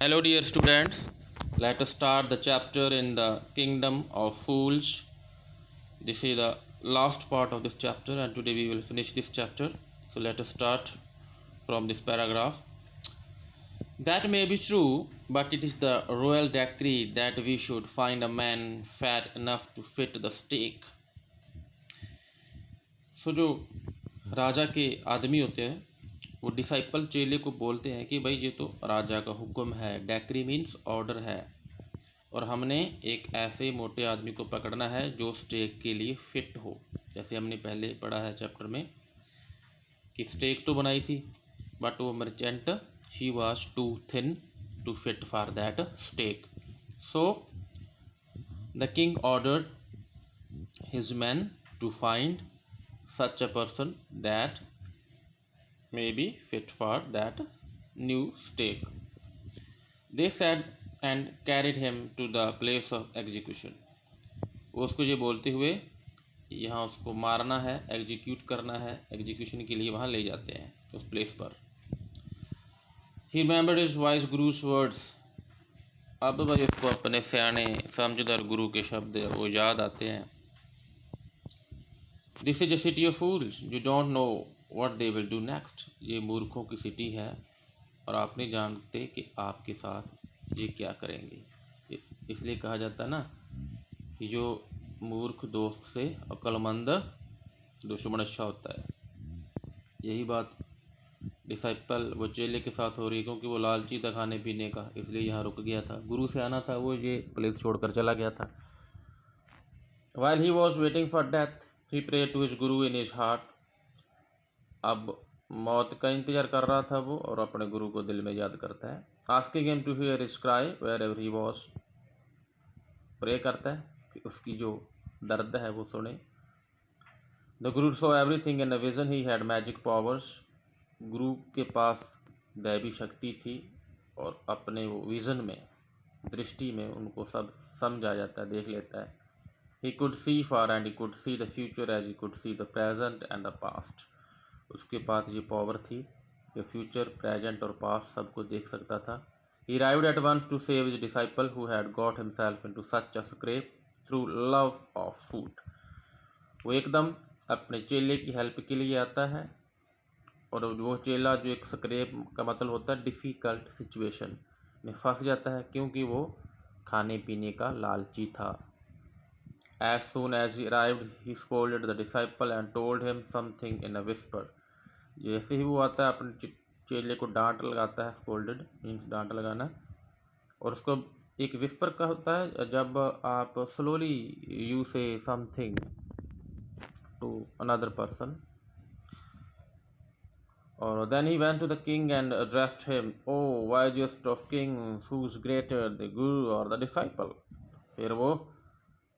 Hello, dear students. Let us start the chapter in the Kingdom of Fools. This is the last part of this chapter, and today we will finish this chapter. So, let us start from this paragraph. That may be true, but it is the royal decree that we should find a man fat enough to fit the stake. So, जो राजा के आदमी होते हैं वो disciple चेले को बोलते हैं कि भाई ये तो राजा का हुक्म है, डेक्री मीन्स ऑर्डर है, और हमने एक ऐसे मोटे आदमी को पकड़ना है जो स्टेक के लिए फिट हो। जैसे हमने पहले पढ़ा है चैप्टर में कि स्टेक तो बनाई थी बट वो merchant she was too thin to fit for that stake. So the king ordered his man to find such a person that may be fit for that new stake. They said and carried him to the place of execution. वो उसको ये बोलते हुए यहाँ उसको मारना है, execute करना है, एग्जीक्यूशन के लिए वहाँ ले जाते हैं उस प्लेस पर। He remembered his wise guru's words. अब भाई उसको अपने सियाने समझदार गुरु के शब्द वो याद आते हैं। This is a city of fools you don't know what they will do next. ये मूर्खों की सिटी है और आप नहीं जानते कि आपके साथ ये क्या करेंगे। इसलिए कहा जाता है ना कि जो मूर्ख दोस्त से अक्लमंद दुश्मन अच्छा होता है। यही बात डिसाइपल वो चेले के साथ हो रही है, क्योंकि वो लालची था खाने पीने का, इसलिए यहाँ रुक गया था। गुरु से आना था, वो ये प्लेस छोड़कर चला गया था। While he was waiting for death, he prayed to his guru in his heart. अब मौत का इंतजार कर रहा था वो और अपने गुरु को दिल में याद करता है। Asking him to hear his cry wherever he was. Pray करता है कि उसकी जो दर्द है वो सुने। The guru saw everything in a vision. He had magic powers. गुरु के पास दैवी शक्ति थी और अपने वो विजन में, दृष्टि में उनको सब समझ आ जाता है, देख लेता है। He could see far and he could see the future as he could see the present and the past. उसके पास ये पावर थी कि फ्यूचर, प्रेजेंट और पास्ट सबको देख सकता था। He arrived at once to save his disciple who had got himself into such a scrape through love of food. वो एकदम अपने चेले की हेल्प के लिए आता है, और वो चेला जो एक स्क्रेप का मतलब होता है डिफ़िकल्ट सिचुएशन में फंस जाता है, क्योंकि वो खाने पीने का लालची था। As soon as he arrived, he scolded the disciple and told him something in a whisper. जैसे ही वो आता है अपने चेले को डांट लगाता है, स्कोल्डेड मीन्स डांट लगाना, और उसको एक विस्पर का होता है जब आप slowly you say something to another person. और then he went to the king and addressed him, oh wisest of kings, who's greater, the guru or the disciple? फिर वो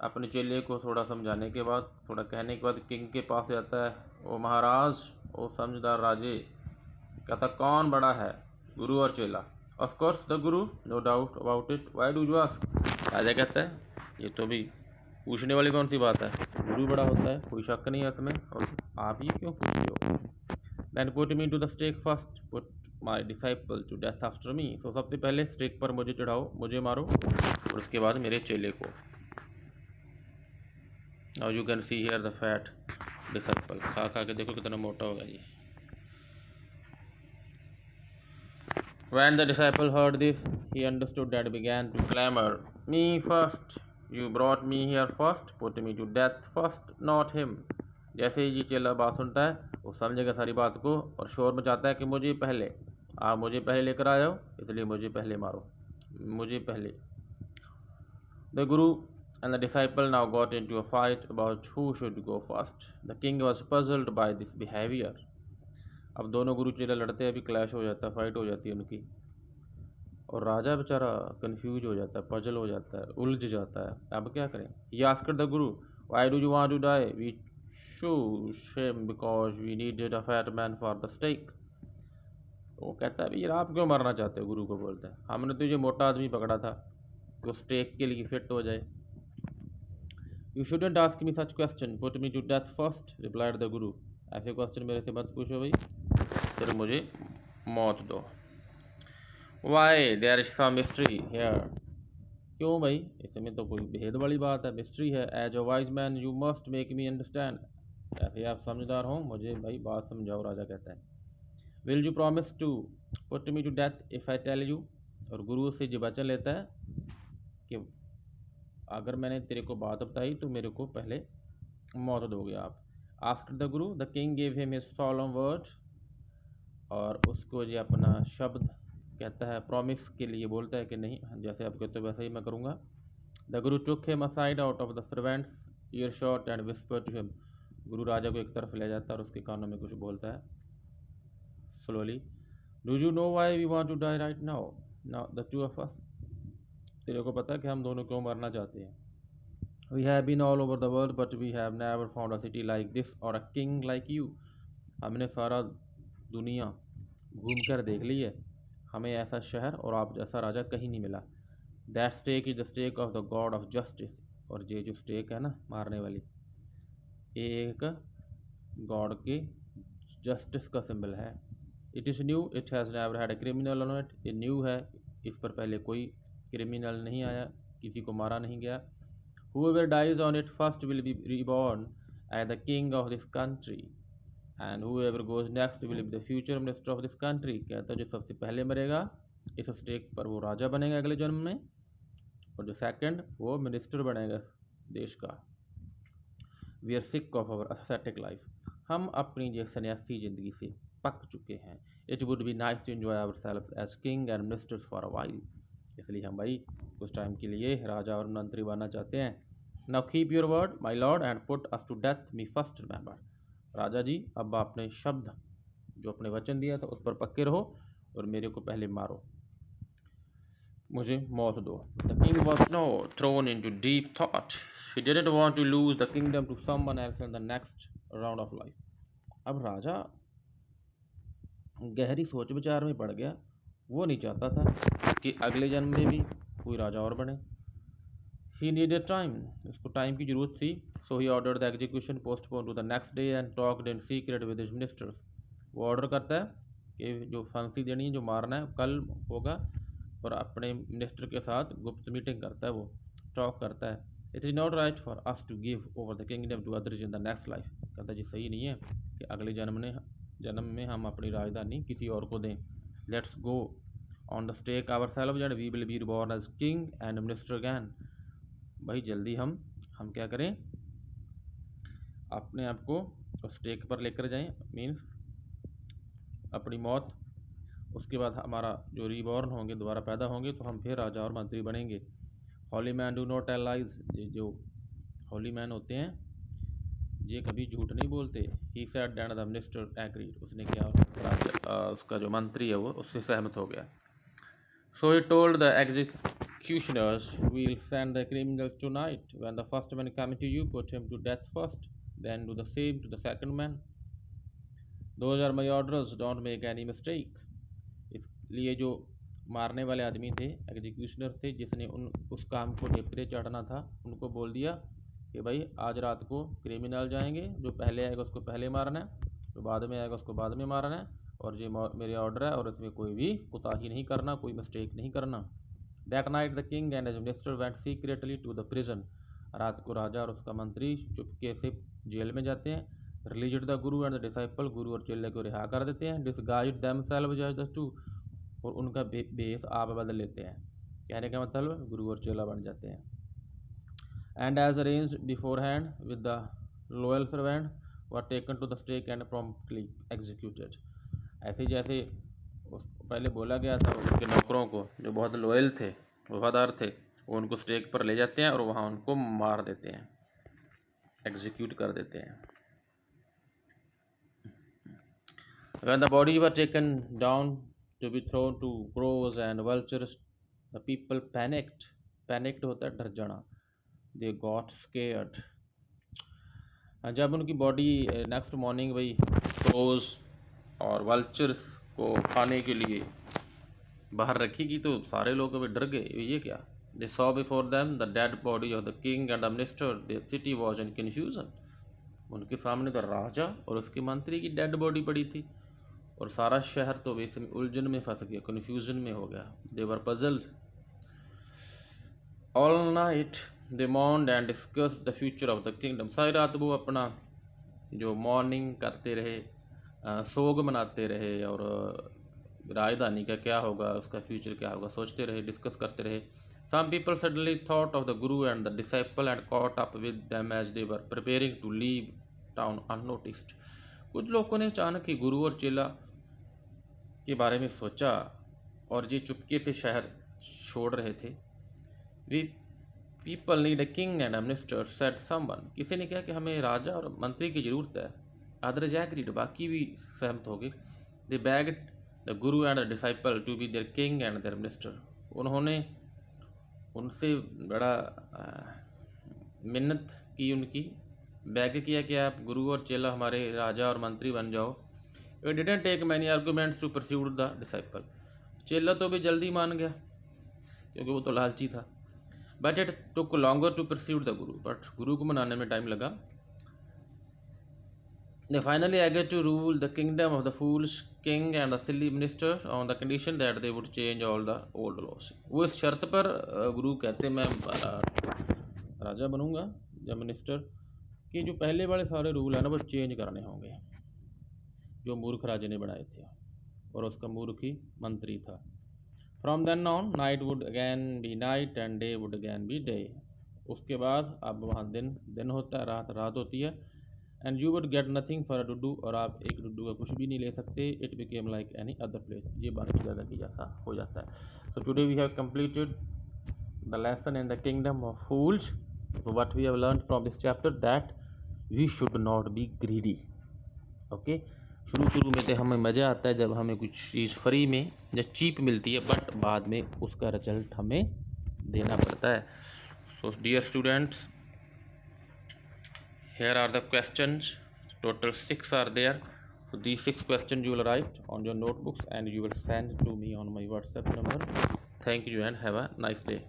अपने चेले को थोड़ा समझाने के बाद, थोड़ा कहने के बाद किंग के पास जाता है। ओ महाराज, ओ समझदार राजे, कहता कौन बड़ा है, गुरु और चेला? Of course the guru, no doubt about it, why do you ask? राजा कहता है ये तो भी पूछने वाली कौन सी बात है, गुरु बड़ा होता है, कोई शक नहीं है इसमें, और आप ये क्यों पूछ रहे हो? Then put me to the stake first, put my disciple to death after me. तो सबसे पहले स्टेक पर मुझे चढ़ाओ, मुझे मारो, और उसके बाद मेरे चेले को। Now you can see here the fat disciple. खा खा के देखो कितना मोटा होगा ये। When the disciple heard this, he understood and began to clamor, me first, you brought me here first, put me to death first, not him. जैसे ही ये चेला बात सुनता है वो समझेगा सारी बात को और शोर मचाता है कि मुझे पहले, आप मुझे पहले लेकर आए हो, इसलिए मुझे पहले मारो, मुझे पहले। The guru and the disciple now got into a fight about who should go first. The king was puzzled by this behavior. अब दोनों गुरु चेला लड़ते हैं, अभी क्लैश हो जाता है, फाइट हो जाती है उनकी, और राजा बेचारा कंफ्यूज हो जाता है, पजल हो जाता है, उलझ जाता है, अब क्या करें। He asked the guru, why do you want to die? We chose him because we needed a fat man for the stake. वो कहता है भैया आप क्यों मरना चाहते हो? गुरु को बोलता है हमने तो ये मोटा आदमी पकड़ा था वो स्टेक के लिए फिट हो जाए। You shouldn't ask me such question. Put me to death first, replied the guru. ऐसे क्वेश्चन मेरे से मत पूछो भाई, फिर मुझे मौत दो। Why there is some mystery here, क्यों भाई, इसमें तो कोई भेद वाली बात है, मिस्ट्री है। As a wise man you must make me understand, ऐसे आप समझदार हो, मुझे भाई बात समझाओ, राजा कहता है। Will you promise to put me to death if I tell you, और गुरु से जो वचन लेता है कि अगर मैंने तेरे को बात बताई तो मेरे को पहले मौत दोगे आप। Asked the Guru, the king gave him his solemn word, और उसको ये अपना शब्द कहता है, प्रॉमिस के लिए बोलता है कि नहीं, जैसे आप कहते हो वैसे ही मैं करूँगा। The guru took him aside out of the servants earshot and whisper to him, गुरु राजा को एक तरफ ले जाता है और उसके कानों में कुछ बोलता है slowly. Do you know why we want to die right now, now the two of us, तेरे को पता है कि हम दोनों क्यों मरना चाहते हैं। We have been all over the world but we have never found a city like this or a king like you, हमने सारा दुनिया घूम कर देख ली है, हमें ऐसा शहर और आप जैसा राजा कहीं नहीं मिला। That stake is the stake of the god of justice, और ये जो स्टेक है ना मारने वाली, ये एक गॉड के जस्टिस का सिंबल है। It is new, it has never had a criminal on it, ये न्यू है, इस पर पहले कोई क्रिमिनल नहीं आया, किसी को मारा नहीं गया। Whoever dies on it first will be reborn as the king of this country, and whoever goes next will be the future minister of this country, कहता है जो सबसे पहले मरेगा इस स्टेक पर वो राजा बनेगा अगले जन्म में, और जो सेकंड वो मिनिस्टर बनेगा देश का। We are sick of our ascetic life, हम अपनी जो सन्यासी ज़िंदगी से पक चुके हैं। It would be nice to enjoy our self as king and ministers for a while, इसलिए हम भाई कुछ टाइम के लिए राजा और मंत्री बनना चाहते हैं। Now keep your word my lord and put us to death me first remember, राजा जी अब आपने शब्द जो अपने वचन दिया था उस पर पक्के रहो और मेरे को पहले मारो, मुझे मौत दो। The king was no thrown into deep thought, he didn't want to lose the kingdom to someone else in the next round of life. अब राजा गहरी सोच विचार में पड़ गया, वो नहीं चाहता था कि अगले जन्म में भी कोई राजा और बने। ही नीडेड टाइम, उसको टाइम की ज़रूरत थी। So he order the execution postpone to the next day and talked in secret with his ministers, वो ऑर्डर करता है कि जो फांसी देनी है, जो मारना है कल होगा, और अपने मिनिस्टर के साथ गुप्त मीटिंग करता है, वो टॉक करता है। It is not right for us to give over the kingdom to others in the next life, कहता है जी सही नहीं है कि अगले जन्म में हम अपनी राजधानी किसी और को दें। Let's go on the stake ourselves and we will be reborn as king and minister again, भाई जल्दी हम क्या करें, अपने आप को स्टेक पर लेकर जाएं, मीन्स अपनी मौत, उसके बाद हमारा जो रीबॉर्न होंगे, दोबारा पैदा होंगे, तो हम फिर राजा और मंत्री बनेंगे। Holy man do not tell lies, जो हॉली मैन होते हैं ये कभी झूठ नहीं बोलते। He said and the minister agreed, उसने क्या, उसका जो मंत्री है वो उससे सहमत हो गया। So he told the executioners, we'll send the criminal tonight. When the first man comes to you, put him to death first, then do the same to the second man. Those are my orders, don't make any mistake. इसलिए जो मारने वाले आदमी थे, executioner थे, जिसने उस काम को निपटे चढ़ना था, उनको बोल दिया कि भाई आज रात को क्रिमिनल जाएंगे, जो पहले आएगा उसको पहले मारना है, जो बाद में आएगा उसको बाद में मारना है, और ये मेरे ऑर्डर है और इसमें कोई भी कोताही नहीं करना, कोई मिस्टेक नहीं करना। That night the king and his minister went secretly to the prison, रात को राजा और उसका मंत्री चुपके से जेल में जाते हैं। Released the guru and the disciple, गुरु और चेले को रिहा कर देते हैं। Disguised themselves as the two, और उनका भेष आप बदल लेते हैं, कहने का मतलब गुरु और चेला बन जाते हैं। And as arranged beforehand with the loyal servant were taken to the stake and promptly executed, ऐसे जैसे पहले बोला गया था, उनके नौकरों को जो बहुत लॉयल थे, वफादार थे, वो उनको स्टेक पर ले जाते हैं और वहाँ उनको मार देते हैं, एग्जीक्यूट कर देते हैं। When the bodies were taken down to be thrown to crows and vultures, the people panicked. Panicked होता है डर जाना। They got scared. जब उनकी बॉडी नेक्स्ट मॉर्निंग भाई क्रोज और वल्चर्स को खाने के लिए बाहर रखी तो सारे लोग अभी डर गए, ये क्या। They saw before them the dead body of the king and the minister. The city was in confusion. उनके सामने तो राजा और उसके मंत्री की डेड बॉडी पड़ी थी, और सारा शहर तो वैसे में उलझन में फंस गया, कन्फ्यूजन में हो गया। They were puzzled all night, they mourned and discuss the future of the kingdom. सारी रात वो अपना जो मॉर्निंग करते रहे, सोग मनाते रहे, और राजधानी का क्या होगा, उसका फ्यूचर क्या होगा, सोचते रहे, डिस्कस करते रहे। Some people suddenly thought of the guru and the disciple and caught up with them as they were preparing to leave town unnoticed. कुछ लोगों ने अचानक ही गुरु और चेला के बारे में सोचा और ये चुपके से शहर छोड़ रहे थे। We people need a king and a minister, said someone. किसी ने कहा कि हमें राजा और मंत्री की ज़रूरत है। Others agreed, बाकी भी सहमत हो गए। They begged the guru and the disciple to be their king and their minister. उन्होंने उनसे बड़ा मिन्नत की, उनकी बैग किया कि आप गुरु और चेला हमारे राजा और मंत्री बन जाओ। It didn't take many arguments to persuade the disciple. चेला तो भी जल्दी मान गया क्योंकि वो तो लालची था। But it took longer to persuade the guru, but गुरु को मनाने में टाइम लगा। They finally agreed to rule the kingdom of the foolish king and the silly minister on the condition that they would change all the old laws. वो इस शर्त पर गुरु कहते मैं राजा बनूंगा या मिनिस्टर कि जो पहले वाले सारे रूल है ना वो चेंज करने होंगे, जो मूर्ख राजे ने बनाए थे और उसका मूर्ख ही मंत्री था। From then on, night would again be night and day would again be day. उसके बाद अब वहाँ दिन दिन होता है, रात रात होती है। And you would get nothing for a dudu, और आप एक डुडू का कुछ भी नहीं ले सकते। It became like any other place, ये बाकी जगह की जैसा हो जाता है। So today we have completed the lesson in the kingdom of fools. What we have learn from this chapter that we should not be greedy. Okay, शुरू में तो हमें मज़ा आता है जब हमें कुछ चीज़ फ्री में या चीप मिलती है, बट बाद में उसका रिजल्ट हमें देना पड़ता है। So dear students, here are the questions, total 6 are there. So these 6 questions you will write on your notebooks and you will send to me on my WhatsApp number. Thank you and have a nice day.